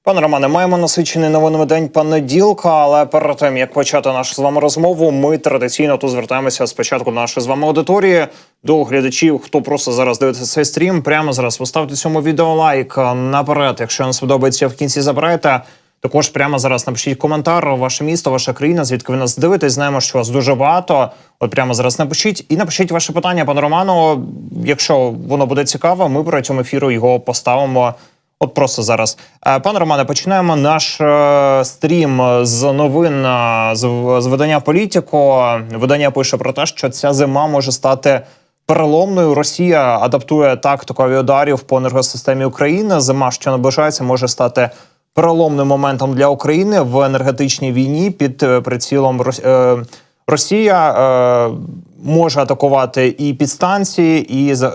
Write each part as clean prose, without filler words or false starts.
Пане Романе, маємо насичений новинами день понеділка, але перед тим, як почати нашу з вами розмову, ми традиційно тут звертаємося спочатку до нашої з вами аудиторії, до глядачів, хто просто зараз дивиться цей стрім. Прямо зараз поставте цьому відео лайк наперед, якщо вам сподобається, в кінці заберете. Також прямо зараз напишіть коментар, ваше місто, ваша країна, звідки ви нас дивитесь. Знаємо, що вас дуже багато. От прямо зараз напишіть. І напишіть ваше питання пану Роману. Якщо воно буде цікаво, ми протягом ефіру його поставимо. От просто зараз. Пане Романе, починаємо наш стрім з новин з видання «Політіко». Видання пише про те, що ця зима може стати переломною. Росія адаптує тактику авіаударів по енергосистемі України. Зима, що наближається, може стати переломним моментом для України в енергетичній війні під прицілом Росія може атакувати і підстанції,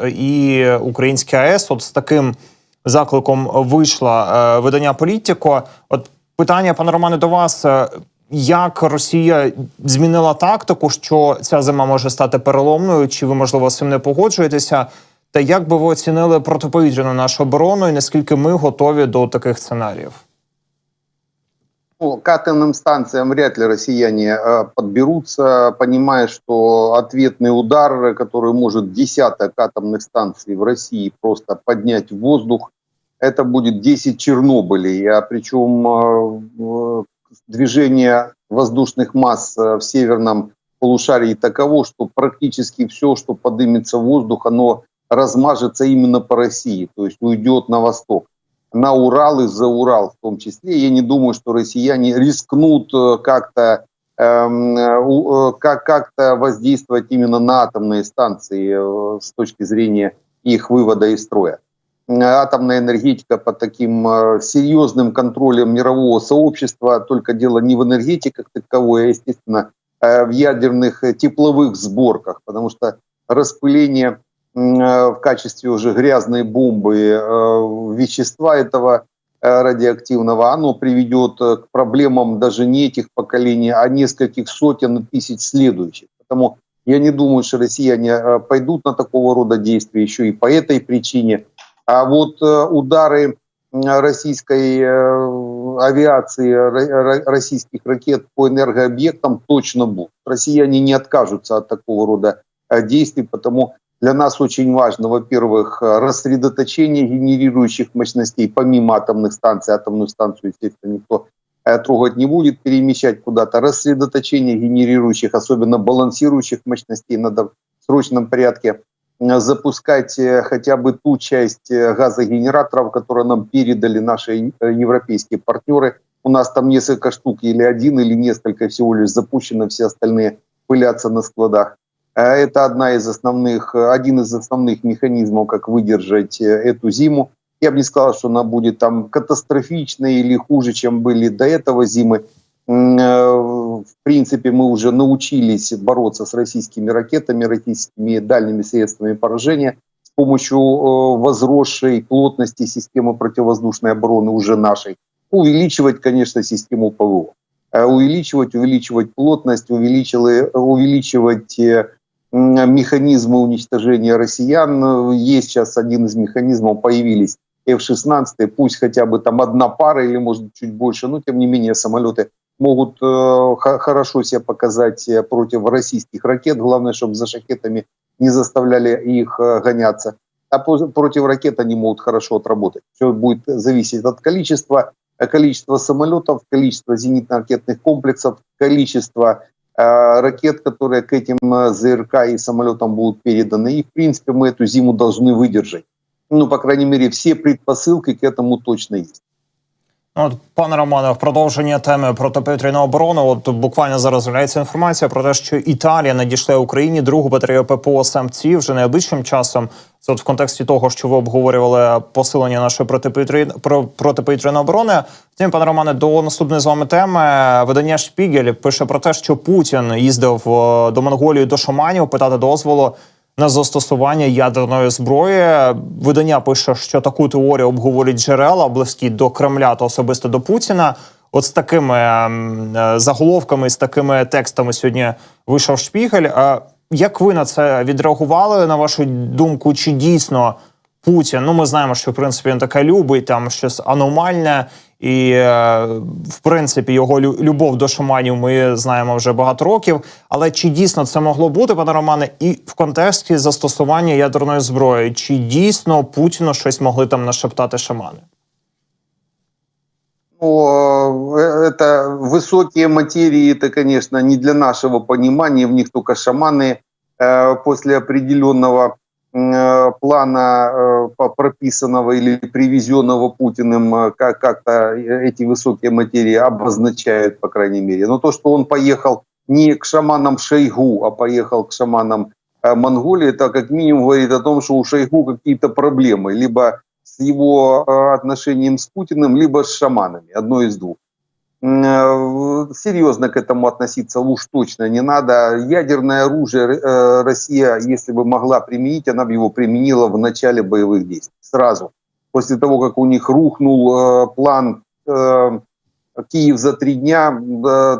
і українські АЕС. От з таким закликом вийшла видання «Політіко». От питання, пане Романе, до вас. Як Росія змінила тактику, що ця зима може стати переломною? Чи ви, можливо, з цим не погоджуєтеся? Та як би ви оцінили протиповітряну нашу оборону і наскільки ми готові до таких сценаріїв? Ну, к атомным станциям вряд ли россияне подберутся, понимая, что ответный удар, который может десяток атомных станций в России просто поднять в воздух, это будет 10 Чернобылей. А причем движение воздушных масс в северном полушарии таково, что практически все, что поднимется в воздух, оно размажется именно по России, то есть уйдет на восток, на Урал и за Урал в том числе. Я не думаю, что россияне рискнут как-то воздействовать именно на атомные станции с точки зрения их вывода из строя. Атомная энергетика под таким серьезным контролем мирового сообщества, только дело не в энергетиках таковой, а, естественно, в ядерных тепловых сборках, потому что распыление в качестве уже грязной бомбы вещества этого радиоактивного, оно приведет к проблемам даже не этих поколений, а нескольких сотен тысяч следующих. Поэтому я не думаю, что россияне пойдут на такого рода действия еще и по этой причине. А вот удары российской авиации, российских ракет по энергообъектам точно будут. Россияне не откажутся от такого рода действий, потому для нас очень важно, во-первых, рассредоточение генерирующих мощностей помимо атомных станций. Атомную станцию, естественно, никто трогать не будет, перемещать куда-то. Рассредоточение генерирующих, особенно балансирующих мощностей, надо в срочном порядке запускать хотя бы ту часть газогенераторов, которые нам передали наши европейские партнеры. У нас там несколько штук, или один, или несколько всего лишь запущено, все остальные пылятся на складах. Это один из основных механизмов, как выдержать эту зиму. Я бы не сказал, что она будет там катастрофичной или хуже, чем были до этого зимы. В принципе, мы уже научились бороться с российскими ракетами, российскими дальними средствами поражения с помощью возросшей плотности системы противовоздушной обороны уже нашей. Увеличивать, конечно, систему ПВО. Увеличивать плотность, увеличивать механизмы уничтожения россиян. Есть сейчас один из механизмов, появились F-16, пусть хотя бы там одна пара или может чуть больше, но тем не менее самолеты могут хорошо себя показать против российских ракет. Главное, чтобы за шахедами не заставляли их гоняться. А против ракет они могут хорошо отработать. Все будет зависеть от количества самолетов, количества зенитно-ракетных комплексов, количества ракет, которые к этим ЗРК и самолетам будут переданы. И, в принципе, мы эту зиму должны выдержать. Ну, по крайней мере, все предпосылки к этому точно есть. От, пане Романе, в продовження теми протиповітряної оборони, от буквально зараз з'являється інформація про те, що Італія надійшла Україні другу батарею ППО «Самці» вже найближчим часом. Це от в контексті того, що ви обговорювали посилення нашої протиповітряної оборони. Втім, пане Романе, до наступної з вами теми. Видання «Шпігель» пише про те, що Путін їздив до Монголії, до шаманів питати дозволу на застосування ядерної зброї. Видання пише, що таку теорію обговорюють джерела, близькі до Кремля та особисто до Путіна. От з такими заголовками, з такими текстами сьогодні вийшов «Шпігель». Як ви на це відреагували, на вашу думку, чи дійсно Путін, ну ми знаємо, що в принципі він таке любить, там щось аномальне, І, в принципі, його любов до шаманів ми знаємо вже багато років. Але чи дійсно це могло бути, пане Романе, і в контексті застосування ядерної зброї? Чи дійсно Путіну щось могли там нашептати шамани? Это высокие материи, это, конечно, не для нашего понимания, в них только шаманы после определенного плана, прописанного или привезенного Путиным, как-то эти высокие материи обозначают, по крайней мере. Но то, что он поехал не к шаманам Шойгу, а поехал к шаманам Монголии, это как минимум говорит о том, что у Шойгу какие-то проблемы, либо с его отношением с Путиным, либо с шаманами, одно из двух. Серьезно к этому относиться уж точно не надо. Ядерное оружие Россия, если бы могла применить, она бы его применила в начале боевых действий. Сразу. После того, как у них рухнул план Киев за 3 дня,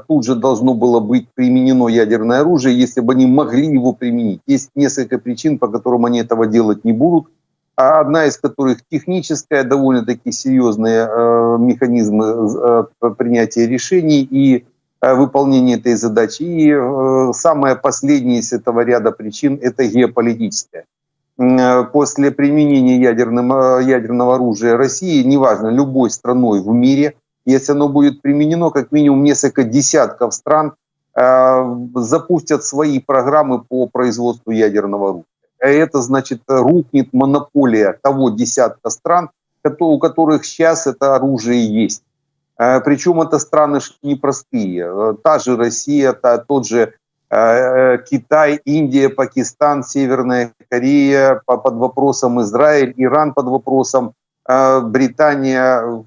тут же должно было быть применено ядерное оружие, если бы они могли его применить. Есть несколько причин, по которым они этого делать не будут. Одна из которых техническая, довольно-таки серьезные механизмы принятия решений и выполнения этой задачи. И самое последнее из этого ряда причин – это геополитическая. После применения ядерного оружия России, неважно, любой страной в мире, если оно будет применено, как минимум несколько десятков стран запустят свои программы по производству ядерного оружия. Это значит, рухнет монополия того десятка стран, у которых сейчас это оружие есть. Причем это страны непростые. Та же Россия, тот же Китай, Индия, Пакистан, Северная Корея под вопросом Израиль, Иран под вопросом Британия,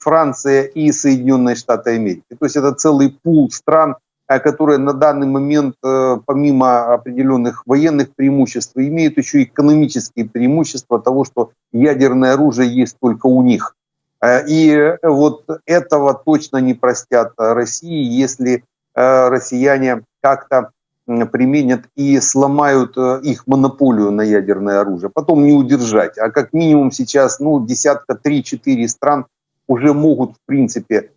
Франция и Соединенные Штаты Америки. То есть это целый пул стран, которые на данный момент, помимо определенных военных преимуществ, имеют еще и экономические преимущества того, что ядерное оружие есть только у них. И вот этого точно не простят России, если россияне как-то применят и сломают их монополию на ядерное оружие. Потом не удержать. А как минимум сейчас десятка 3-4 стран уже могут, в принципе,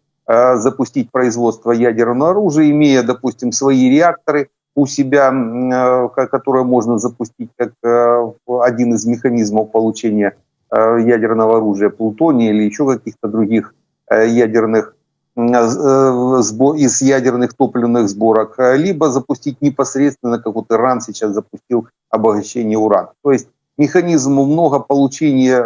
запустить производство ядерного оружия, имея, допустим, свои реакторы у себя, которые можно запустить как один из механизмов получения ядерного оружия, плутония или еще каких-то других ядерных из ядерных топливных сборок, либо запустить непосредственно, как вот Иран сейчас запустил, обогащение урана. То есть механизмов много, получения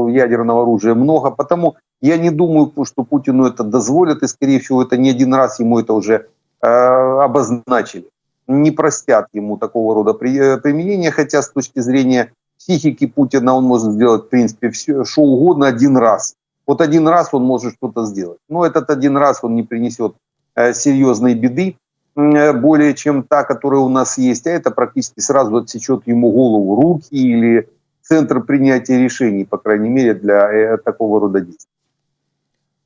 ядерного оружия много, потому я не думаю, что Путину это дозволят, и, скорее всего, это не один раз ему это уже обозначили. Не простят ему такого рода применения, хотя с точки зрения психики Путина он может сделать, в принципе, все, что угодно один раз. Вот один раз он может что-то сделать. Но этот один раз он не принесет серьезной беды, более чем та, которая у нас есть, а это практически сразу отсечет ему голову, руки или центр принятия решений, по крайней мере, для такого рода действий.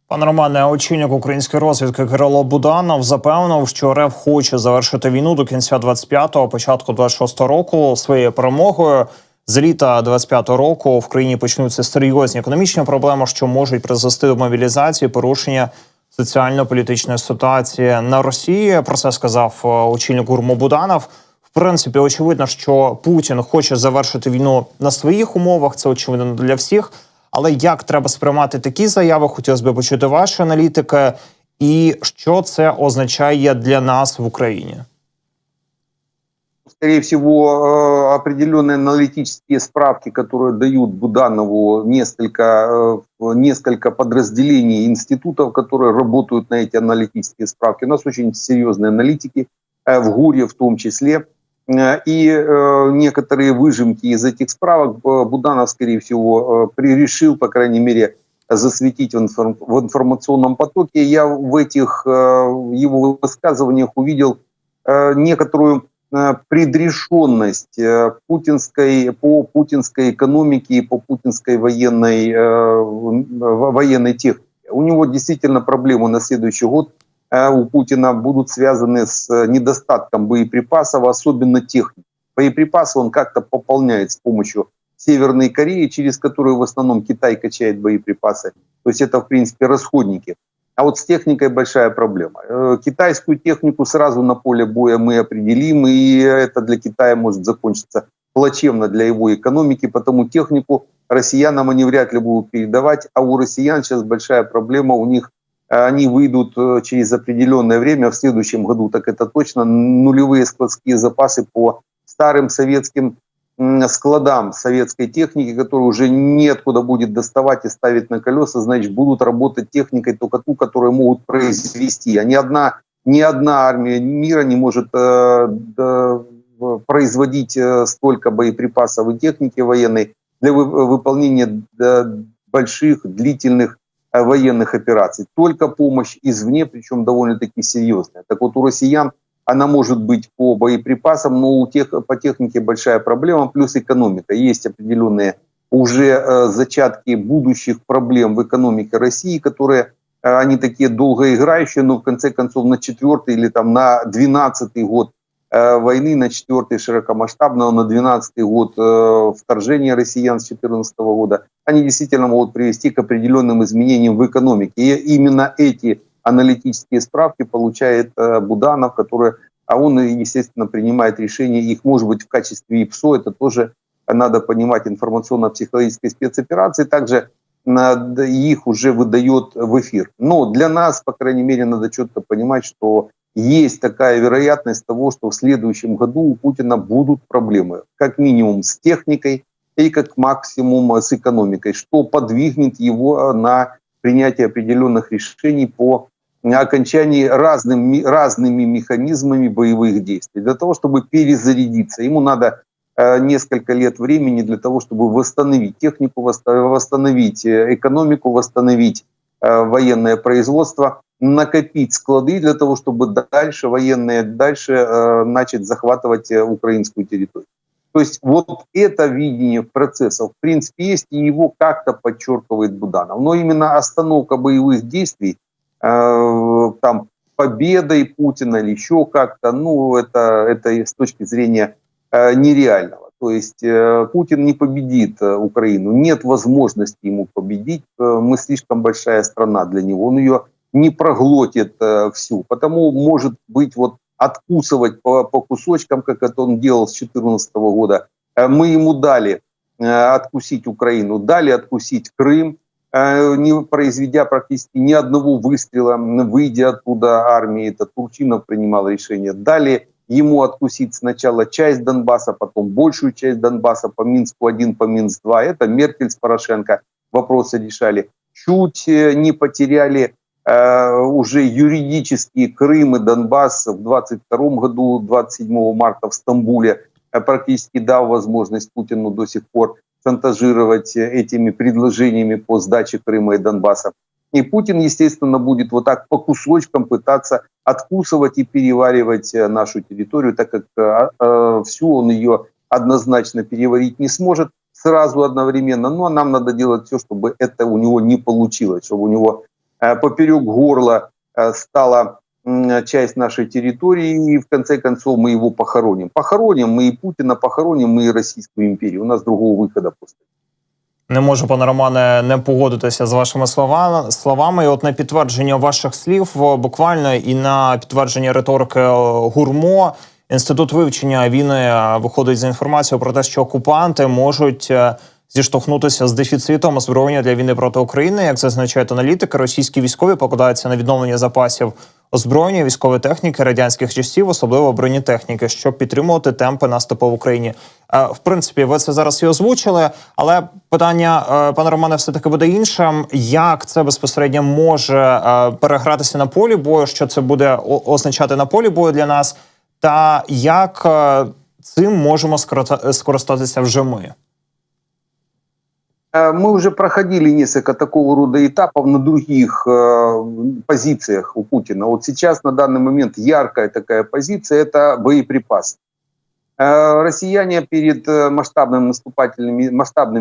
Пане Романе, очільник української розвідки Кирило Буданов запевнив, що РФ хоче завершити війну до кінця 25-го, початку 26-го року своєю перемогою. З літа 25-го року в країні почнуться серйозні економічні проблеми, що можуть призвести до мобілізації, порушення соціально-політичної ситуації на Росії. Про це сказав очільник ГУРМу Буданов. В принципі, очевидно, що Путін хоче завершити війну на своїх умовах, це очевидно для всіх. Але як треба сприймати такі заяви, хотілося б почути ваші аналітики, і що це означає для нас в Україні? Скорее всего, определенные аналитические справки, которые дают Буданову несколько подразделений институтов, которые работают на эти аналитические справки. У нас очень серьезные аналитики, в ГУРе в том числе. И некоторые выжимки из этих справок Буданов, скорее всего, решил, по крайней мере, засветить в информационном потоке. Я в этих его высказываниях увидел некоторую предрешенность по путинской экономике и по путинской военной технике. У него действительно проблемы на следующий год у Путина будут связаны с недостатком боеприпасов, особенно техники. Боеприпасы он как-то пополняет с помощью Северной Кореи, через которую в основном Китай качает боеприпасы. То есть это, в принципе, расходники. А вот с техникой большая проблема. Китайскую технику сразу на поле боя мы определим, и это для Китая может закончиться плачевно для его экономики, потому технику россиянам они вряд ли будут передавать, а у россиян сейчас большая проблема, у них они выйдут через определенное время, в следующем году, так это точно, нулевые складские запасы по старым советским складам советской техники, которую уже неоткуда будет доставать и ставить на колеса, значит, будут работать техникой только ту, которую могут произвести. А ни одна армия мира не может производить столько боеприпасов и техники военной для выполнения больших, длительных военных операций. Только помощь извне, причем довольно-таки серьезная. Так вот, у россиян она может быть по боеприпасам, но по технике большая проблема, плюс экономика. Есть определенные уже зачатки будущих проблем в экономике России, которые, они такие долгоиграющие, но в конце концов на 4-й или там на 12-й год войны, на 4-й широкомасштабного, на 12-й год вторжения россиян с 2014 года, они действительно могут привести к определенным изменениям в экономике. И именно эти аналитические справки получает Буданов, а он, естественно, принимает решения, их может быть в качестве ИПСО, это тоже надо понимать, информационно-психологической спецоперации, также их уже выдает в эфир. Но для нас, по крайней мере, надо четко понимать, что есть такая вероятность того, что в следующем году у Путина будут проблемы, как минимум с техникой и как максимум с экономикой, что подвигнет его на принятие определенных решений по окончании разными механизмами боевых действий. Для того, чтобы перезарядиться, ему надо несколько лет времени для того, чтобы восстановить технику, восстановить экономику, восстановить военное производство, накопить склады для того, чтобы дальше начать захватывать украинскую территорию. То есть вот это видение процессов в принципе есть, и его как-то подчеркивает Буданов. Но именно остановка боевых действий, там, победой Путина или еще как-то, это с точки зрения нереального. То есть Путин не победит Украину, нет возможности ему победить, мы слишком большая страна для него, он ее не проглотит всю, потому может быть вот откусывать по кусочкам, как это он делал с 2014 года. Мы ему дали откусить Украину, дали откусить Крым, не произведя практически ни одного выстрела, выйдя оттуда армии, это Турчинов принимал решение, дали ему откусить сначала часть Донбасса, потом большую часть Донбасса по Минску-1, по Минск-2, это Меркель с Порошенко вопросы решали, чуть не потеряли уже юридически Крым и Донбасс в 22 году, 27 марта в Стамбуле, практически дал возможность Путину до сих пор шантажировать этими предложениями по сдаче Крыма и Донбасса. И Путин, естественно, будет вот так по кусочкам пытаться откусывать и переваривать нашу территорию, так как всю он ее однозначно переварить не сможет сразу одновременно. Но нам надо делать все, чтобы это у него не получилось, чтобы у него поперек горла стала часть нашей территории, и в конце концов мы его похороним. Похороним мы и Путина, похороним мы и Российскую империю. У нас другого выхода просто. Не можу, пане Романе, не погодитися з вашими словами. І от на підтвердження ваших слів, буквально, і на підтвердження риторики ГУРМО, Інститут вивчення війни виходить з інформацією про те, що окупанти можуть зіштовхнутися з дефіцитом озброєння для війни проти України. Як зазначають аналітики, російські військові покладаються на відновлення запасів озброєння, військової техніки радянських часів, особливо бронетехніки, щоб підтримувати темпи наступу в Україні. В принципі, ви це зараз і озвучили, але питання, пане Романе, все-таки буде іншим. Як це безпосередньо може перегратися на полі бою, що це буде означати на полі бою для нас, та як цим можемо скористатися вже ми? Мы уже проходили несколько такого рода этапов на других позициях у Путина. Вот сейчас, на данный момент, яркая такая позиция – это боеприпасы. Россияне перед масштабными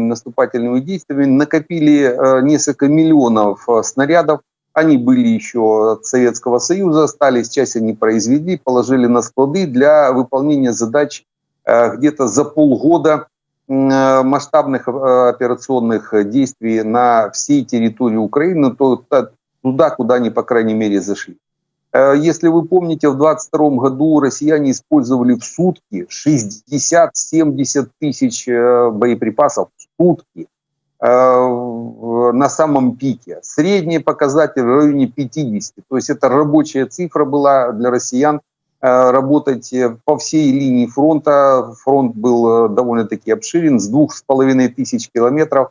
наступательными действиями накопили несколько миллионов снарядов. Они были еще от Советского Союза, остались, часть они произвели, положили на склады для выполнения задач где-то за полгода масштабных операционных действий на всей территории Украины, то туда, куда они, по крайней мере, зашли. Если вы помните, в 2022 году россияне использовали в сутки 60-70 тысяч боеприпасов в сутки на самом пике. Средний показатель в районе 50. То есть это рабочая цифра была для россиян работать по всей линии фронта. Фронт был довольно-таки обширен, с 2500 километров.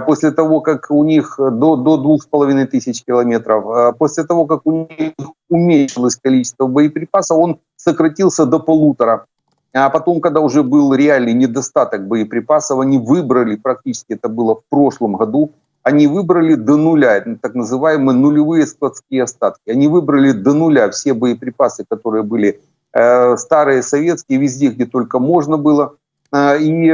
После того, как у них до 2500 километров, после того, как у них уменьшилось количество боеприпасов, он сократился до 1,5. А потом, когда уже был реальный недостаток боеприпасов, они выбрали, практически это было в прошлом году, они выбрали до нуля, так называемые нулевые складские остатки. Они выбрали до нуля все боеприпасы, которые были старые, советские, везде, где только можно было, и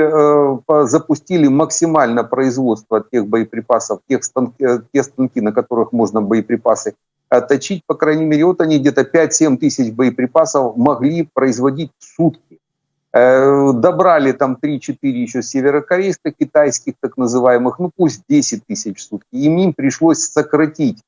запустили максимально производство тех боеприпасов, те станки, на которых можно боеприпасы точить. По крайней мере, вот они где-то 5-7 тысяч боеприпасов могли производить в сутки. Добрали там 3-4 еще северокорейских, китайских так называемых, ну пусть 10 тысяч в сутки. Им пришлось сократить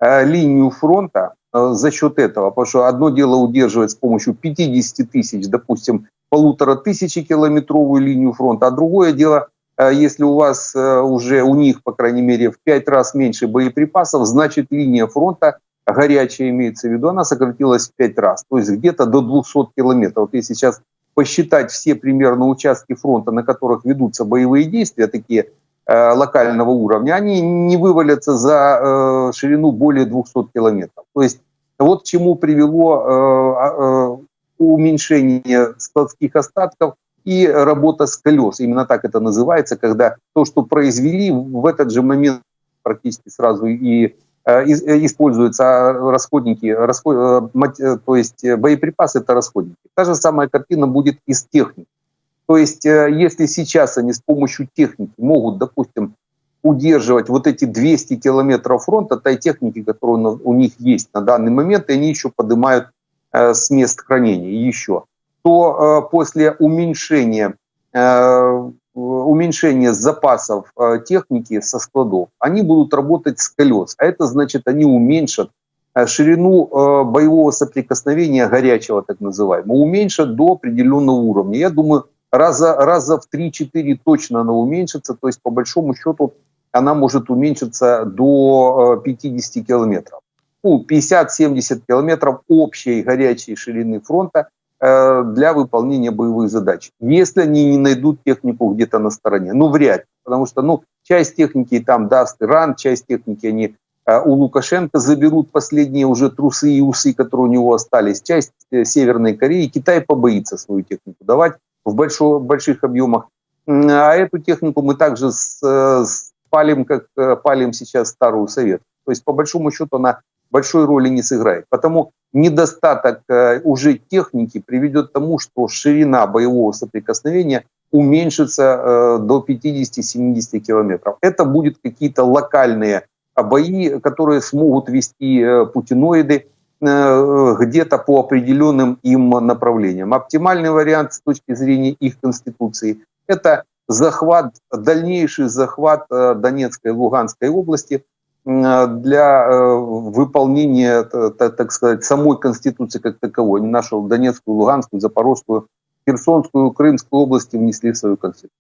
линию фронта за счет этого, потому что одно дело удерживать с помощью 50 тысяч, допустим, 1500-километровую линию фронта, а другое дело, если у вас уже, у них, по крайней мере, в 5 раз меньше боеприпасов, значит линия фронта, горячая имеется в виду, она сократилась в 5 раз, то есть где-то до 200 километров. Вот если сейчас посчитать все примерно участки фронта, на которых ведутся боевые действия, такие локального уровня, они не вывалятся за ширину более 200 километров. То есть вот к чему привело уменьшение складских остатков и работа с колес. Именно так это называется, когда то, что произвели, в этот же момент практически сразу и используются расходники, то есть боеприпасы — это расходники. Та же самая картина будет и с техникой. То есть если сейчас они с помощью техники могут, допустим, удерживать вот эти 200 километров фронта, той техники, которая у них есть на данный момент, и они еще поднимают с мест хранения еще, то после уменьшения запасов техники со складов, они будут работать с колес. А это значит, они уменьшат ширину боевого соприкосновения горячего, так называемого, уменьшат до определенного уровня. Я думаю, раза в 3-4 точно она уменьшится, то есть по большому счету она может уменьшиться до 50 километров. 50-70 километров общей горячей ширины фронта для выполнения боевых задач. Если они не найдут технику где-то на стороне. Ну, вряд ли. Потому что часть техники там даст Иран, часть техники они у Лукашенко заберут последние уже трусы и усы, которые у него остались. Часть Северной Кореи. Китай побоится свою технику давать в больших объемах. А эту технику мы также спалим, как палим сейчас Старую Советскую. То есть, по большому счету, она большой роли не сыграет. Потому недостаток уже техники приведет к тому, что ширина боевого соприкосновения уменьшится до 50-70 километров. Это будут какие-то локальные бои, которые смогут вести путиноиды где-то по определенным им направлениям. Оптимальный вариант с точки зрения их конституции – это дальнейший захват Донецкой и Луганской области для выполнения, так сказать, самой Конституции как таковой. Они нашу Донецкую, Луганскую, Запорожскую, Херсонскую, Кримську області внесли в свою Конституцію.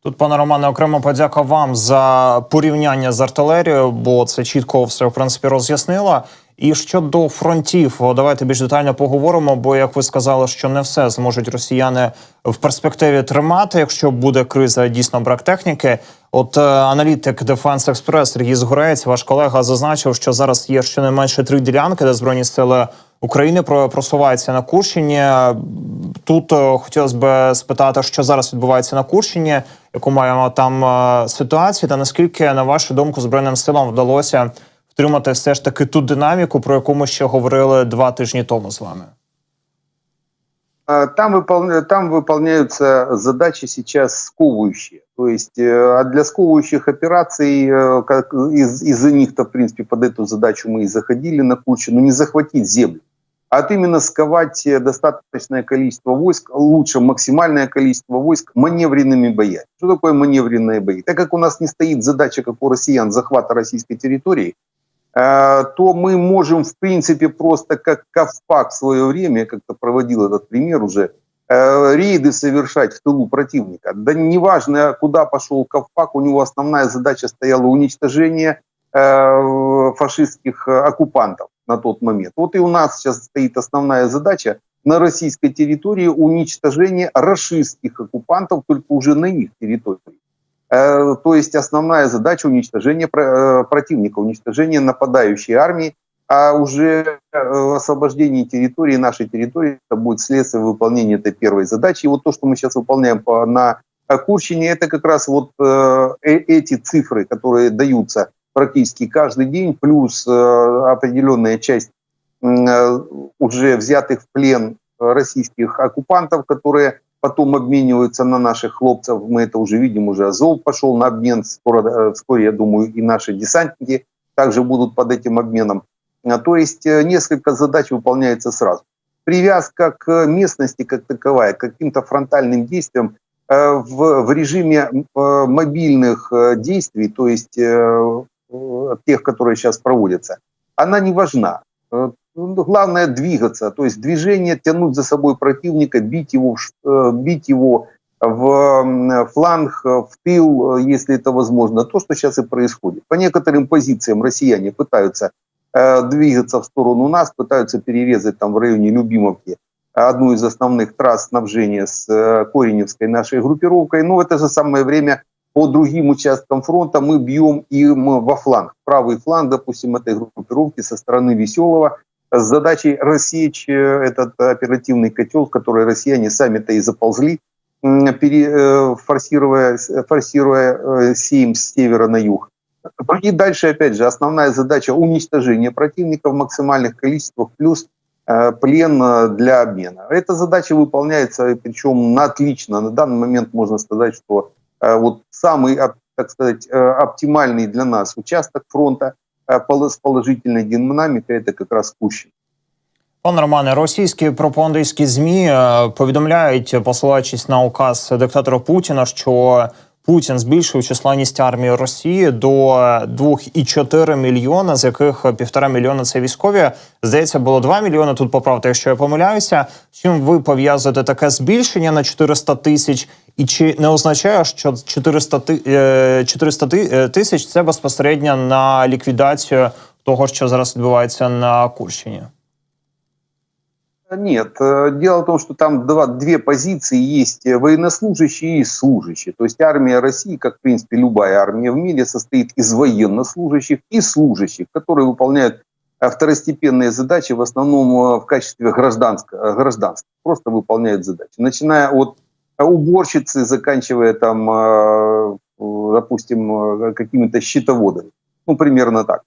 Тут, пане Романе, окремо подяка вам за порівняння з артилерією, бо це чітко все, в принципі, роз'яснило. І щодо фронтів, давайте більш детально поговоримо, бо, як ви сказали, що не все зможуть росіяни в перспективі тримати, якщо буде криза, дійсно брак техніки. От аналітик Defense Express Сергій Згурець, ваш колега, зазначив, що зараз є щонайменше 3 ділянки, де Збройні сили України просуваються на Курщині. Тут хотілося б спитати, що зараз відбувається на Курщині, яку маємо там ситуацію, та наскільки, на вашу думку, Збройним силам вдалося втримати все ж таки ту динаміку, про яку ми ще говорили 2 тижні тому з вами? Там выполняются задачи сейчас сковывающие. То есть для сковывающих операций, из-за них-то, в принципе, под эту задачу мы и заходили на Курщину, не захватить землю. а именно сковать достаточное количество войск, лучше максимальное количество войск маневренными боями. Что такое маневренные бои? Так как у нас не стоит задача, как у россиян, захвата российской территории, то мы можем, в принципе, просто как Ковпак в свое время, я как-то проводил этот пример уже, рейды совершать в тылу противника. Да неважно, куда пошел Ковпак, у него основная задача стояла уничтожение фашистских оккупантов на тот момент. Вот и у нас сейчас стоит основная задача на российской территории уничтожение рашистских оккупантов, только уже на их территории. То есть основная задача уничтожения противника, уничтожения нападающей армии, а уже освобождение территории, нашей территории, это будет следствие выполнения этой первой задачи. И вот то, что мы сейчас выполняем на Курщине, это как раз вот эти цифры, которые даются практически каждый день, плюс определенная часть уже взятых в плен российских оккупантов, которые потом обмениваются на наших хлопцев. Мы это уже видим, уже Азов пошел на обмен. Вскоре, я думаю, и наши десантники также будут под этим обменом. То есть несколько задач выполняется сразу. Привязка к местности как таковая, к каким-то фронтальным действиям в режиме мобильных действий, то есть тех, которые сейчас проводятся, она не важна. Главное двигаться, то есть движение, тянуть за собой противника, бить его в фланг, в тыл, если это возможно. То, что сейчас и происходит. По некоторым позициям россияне пытаются двигаться в сторону нас, пытаются перерезать там в районе Любимовки одну из основных трасс снабжения с Кореневской нашей группировкой. Но в это же самое время по другим участкам фронта мы бьем им во фланг. Правый фланг, допустим, этой группировки со стороны Веселого, с задачей рассечь этот оперативный котел, в который россияне сами-то и заползли, форсируя Сейм с севера на юг. И дальше, опять же, основная задача уничтожения противника в максимальных количествах, плюс плен для обмена. Эта задача выполняется, причем отлично. На данный момент можно сказать, что вот самый, так сказать, оптимальный для нас участок фронта з положительной динамікою, це якраз Курщина. Пане Романе, російські пропагандистські ЗМІ повідомляють, посилаючись на указ диктатора Путіна, що Путін збільшив численність армії Росії до 2,4 мільйона, з яких 1,5 мільйона – це військові. Здається, було 2 мільйони, тут поправте, якщо я помиляюся. Чим ви пов'язуєте таке збільшення на 400 тисяч? І чи не означає, що 400 тисяч – це безпосередньо на ліквідацію того, що зараз відбувається на Курщині? Нет, дело в том, что там две позиции есть: военнослужащие и служащие. То есть армия России, как в принципе любая армия в мире, состоит из военнослужащих и служащих, которые выполняют второстепенные задачи, в основном в качестве гражданских, просто выполняют задачи. Начиная от уборщицы, заканчивая там, допустим, какими-то счетоводами. Ну, примерно так.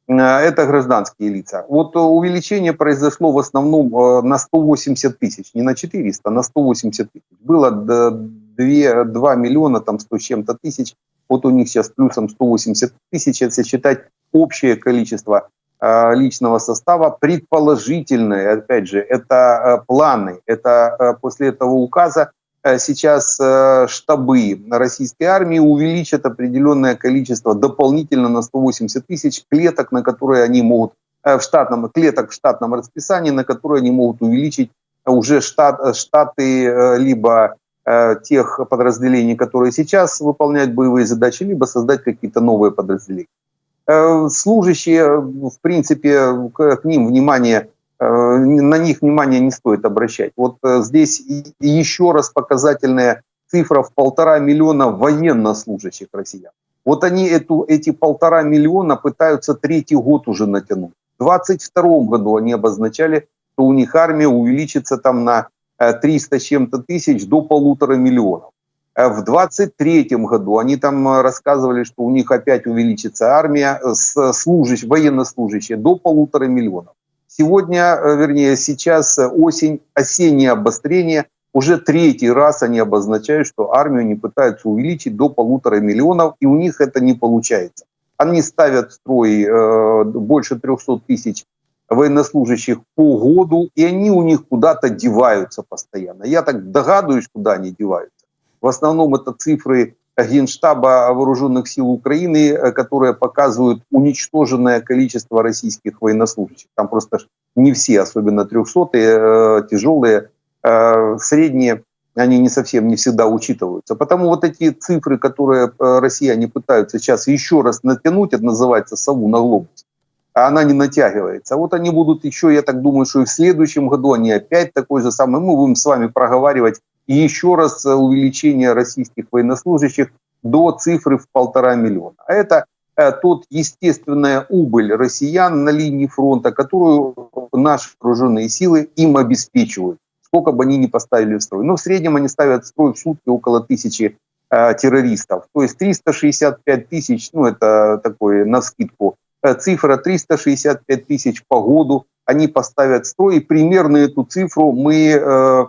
Это гражданские лица. Вот увеличение произошло в основном на 180 тысяч, не на 400, а на 180 тысяч. Было 2 миллиона, там 100 с чем-то тысяч, вот у них сейчас плюсом 180 тысяч, если считать общее количество личного состава, предположительное, опять же, это планы, это после этого указа сейчас штабы российской армии увеличат определенное количество дополнительно на 180 тысяч клеток, на которые они могут клеток в штатном расписании, на которые они могут увеличить уже штаты либо тех подразделений, которые сейчас выполняют боевые задачи, либо создать какие-то новые подразделения. Служащие, в принципе, к ним на них внимание не стоит обращать. Вот здесь еще раз показательная цифра в 1,5 миллиона военнослужащих россиян. Вот они эти 1,5 миллиона пытаются третий год уже натянуть. В 2022 году они обозначали, что у них армия увеличится там на 300 с чем-то тысяч до 1,5 миллиона. В 2023 году они там рассказывали, что у них опять увеличится армия военнослужащие до 1,5 миллиона. Сегодня, вернее, сейчас осень, осеннее обострение. Уже третий раз они обозначают, что армию они пытаются увеличить до 1,5 миллиона, и у них это не получается. Они ставят в строй больше 300 тысяч военнослужащих по году, и они у них куда-то деваются постоянно. Я так догадываюсь, куда они деваются. В основном это цифры Генштаба Вооруженных сил Украины, которые показывают уничтоженное количество российских военнослужащих. Там просто не все, особенно 300-е, тяжелые, средние, они не совсем, не всегда учитываются. Потому вот эти цифры, которые россияне пытаются сейчас еще раз натянуть, это называется сову на глобус, а она не натягивается. Вот они будут еще, я так думаю, что и в следующем году они опять такой же самый. Мы будем с вами проговаривать еще раз увеличение российских военнослужащих до цифры в 1,5 миллиона. А это тот естественная убыль россиян на линии фронта, которую наши вооруженные силы им обеспечивают, сколько бы они ни поставили в строй. Но в среднем они ставят в строй в сутки около 1000 террористов. То есть 365 тысяч, ну это такой навскидку цифра, 365 тысяч по году они поставят в строй. И примерно эту цифру мы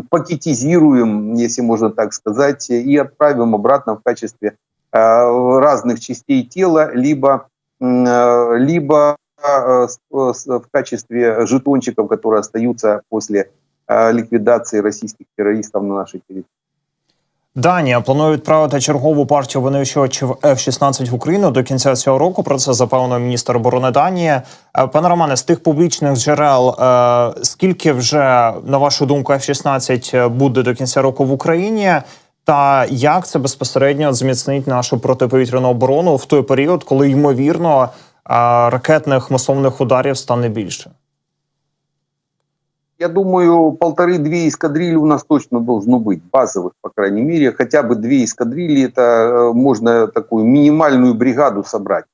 пакетизируем, если можно так сказать, и отправим обратно в качестве разных частей тела, либо в качестве жетончиков, которые остаются после ликвидации российских терористов на нашей территории. Данія планує відправити чергову партію винищувачів F-16 в Україну до кінця цього року. Про це запевнив міністр оборони Данії. Пане Романе, з тих публічних джерел, скільки вже, на вашу думку, F-16 буде до кінця року в Україні? Та як це безпосередньо зміцнить нашу протиповітряну оборону в той період, коли, ймовірно, ракетних масованих ударів стане більше? Я думаю, 1,5-2 эскадрильи у нас точно должно быть, базовых, по крайней мере. Хотя бы 2 эскадрильи, это можно такую минимальную бригаду собрать.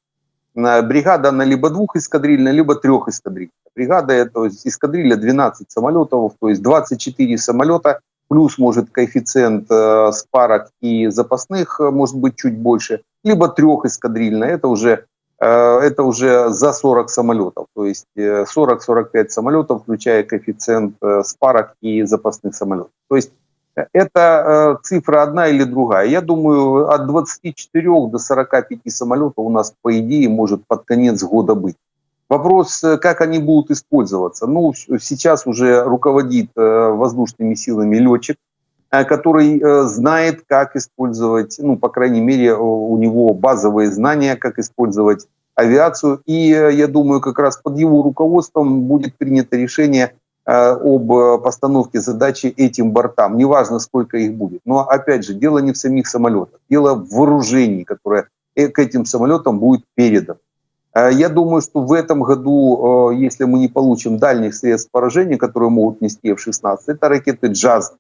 Бригада, она либо 2-эскадрильная, либо 3-эскадрильная. Бригада, это эскадрилья 12 самолетов, то есть 24 самолета, плюс может коэффициент спарок и запасных может быть чуть больше, либо 3-эскадрильная, это уже за 40 самолетов, то есть 40-45 самолетов, включая коэффициент спарок и запасных самолетов. То есть это цифра одна или другая. Я думаю, от 24 до 45 самолетов у нас, по идее, может под конец года быть. Вопрос, как они будут использоваться. Ну, сейчас уже руководит воздушными силами летчик, который знает, как использовать, ну, по крайней мере, у него базовые знания, как использовать авиацию. И я думаю, как раз под его руководством будет принято решение об постановке задачи этим бортам. Неважно, сколько их будет. Но, опять же, дело не в самих самолетах. Дело в вооружении, которое к этим самолетам будет передано. Я думаю, что в этом году, если мы не получим дальних средств поражения, которые могут нести F-16, это ракеты «Джазм».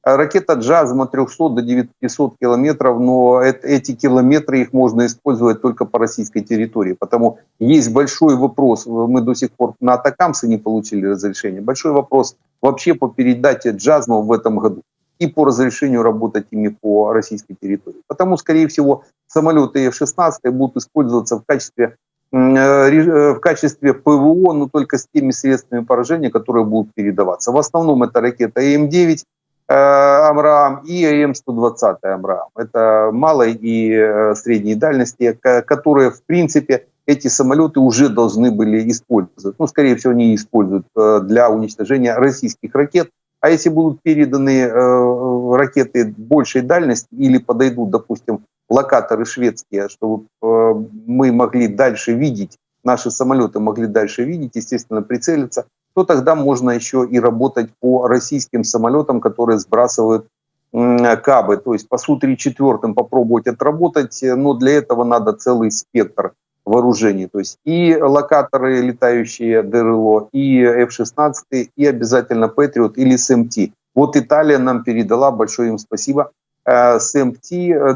Ракета «Джазм» от 300 до 900 километров, но эти километры их можно использовать только по российской территории. Потому есть большой вопрос, мы до сих пор на атакамсы не получили разрешение, большой вопрос вообще по передаче «Джазмов» в этом году и по разрешению работать ими по российской территории. Потому, скорее всего, самолеты F-16 будут использоваться в качестве ПВО, но только с теми средствами поражения, которые будут передаваться. В основном это ракета АМ-9 «Амраам» и АМ-120 «Амраам». Это малой и средней дальности, которые, в принципе, эти самолеты уже должны были использовать. Ну, скорее всего, они используют для уничтожения российских ракет. А если будут переданы ракеты большей дальности или подойдут, допустим, локаторы шведские, чтобы мы могли дальше видеть, наши самолеты могли дальше видеть, естественно, прицелиться, то тогда можно еще и работать по российским самолетам, которые сбрасывают кабы. То есть по Су-34 попробовать отработать, но для этого надо целый спектр вооружений. То есть и локаторы, летающие ДРЛО, и F-16, и обязательно Patriot или СМТ. Вот Италия нам передала, большое им спасибо, СМТ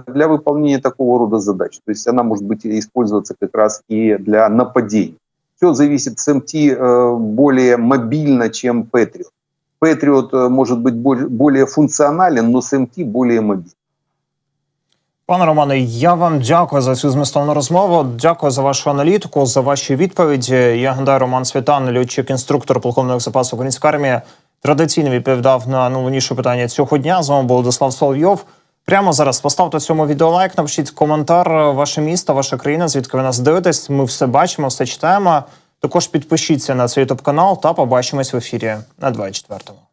для выполнения такого рода задач. То есть она может быть использоваться как раз и для нападений. Все зависит, СМТ более мобильно, чем Patriot. Patriot может быть более функционален, но СМТ более мобильный. Пане Романе, я вам дякую за цю змістовну розмову. Дякую за вашу аналітику, за ваші відповіді. Я нагадаю, Роман Світан, льотчик-інструктор полковник запасу української армії, традиційно відповідав на найголовніше питання цього дня. З вами був Владислав Соловйов. Прямо зараз поставте цьому відео лайк, напишіть коментар, ваше місто, ваша країна, звідки ви нас дивитесь. Ми все бачимо, все читаємо. Також підпишіться на цей ютуб канал та побачимось в ефірі на 24-му.